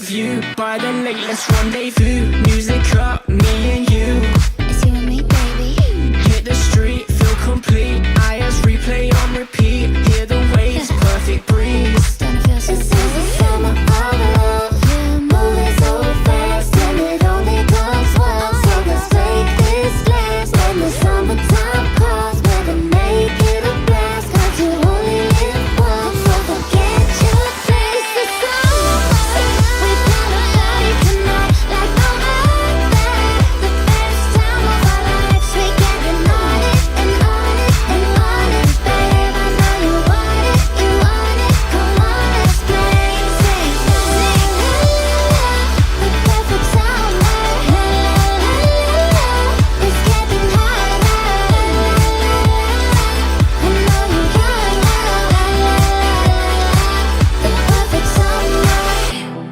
view. By the lake, let's rendezvous. Music up, me and you. It's you and me, baby. Hit the street, feel complete. Eyes replay on repeat. Hear the waves, perfect breeze. Don't feel so This is the summer of love. Moving so fast, and it only comes once. So let's take this glass when the summertime comes. Better make it a blast, 'cause you only live once. So forget your plans. It's the summer. We got a party tonight like no other. The best time of our lives. We getting on it and on it and on it, babe. I know you want it, you want it. Come on, let's play. Sing, sing, the perfect summer. It's getting hotter. I know you want the perfect summer.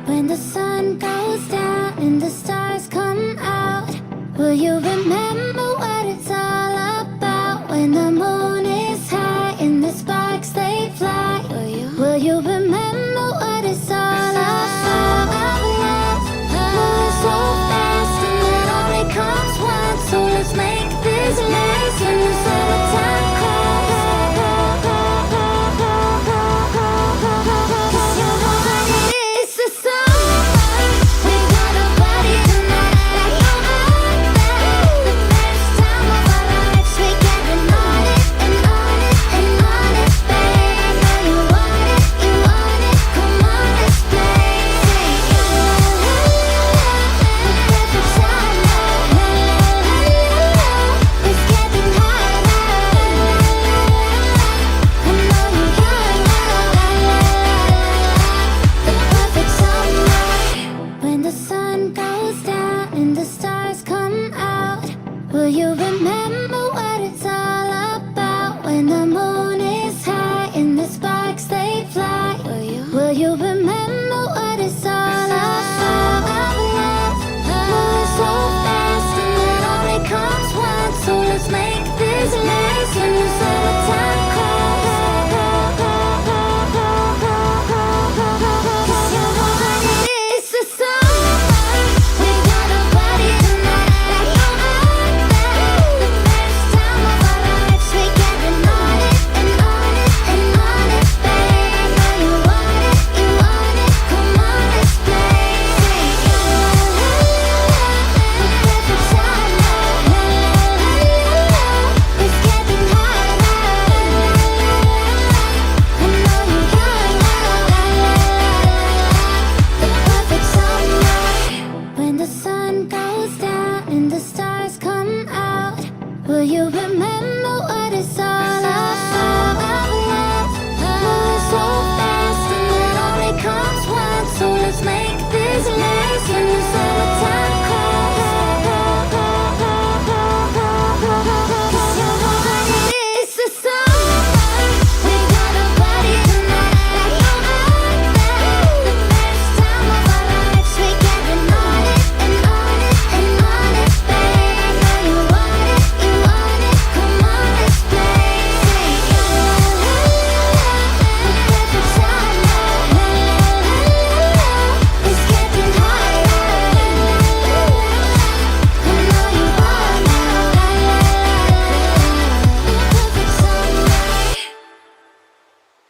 When the sun goes down and the stars come out, will you remember what it's all about? When the moon is high and the sparks they fly, will you remember what it's all about? Moving so fast and it only comes once. So let's make this last when the summertime comes. 'Cause you know what it is. It's the summer. We got a party tonight like no other. The best time of our lives. We getting on it and on it and on it, babe. I know you want it, you want it. Come on, let's play. Sing, the perfect summer. It's getting hotter. I know you want the perfect summer. When the sun goes down and the stars come out, will you remember what it's all about? When the moon is high and the sparks they fly, will you remember what it's all about? Moving so fast and it only comes once. So let's make this last when the summertime comes. 'Cause you know what it is. It's the summer. We got a party tonight like no other. The best time of our lives. We getting on it and on it and on it, babe. I know you want it, you want it. Come on, let's play. Sing, the perfect summer. It's getting hotter. I know you want the perfect summer. When the sun goes down and the stars come out, will you remember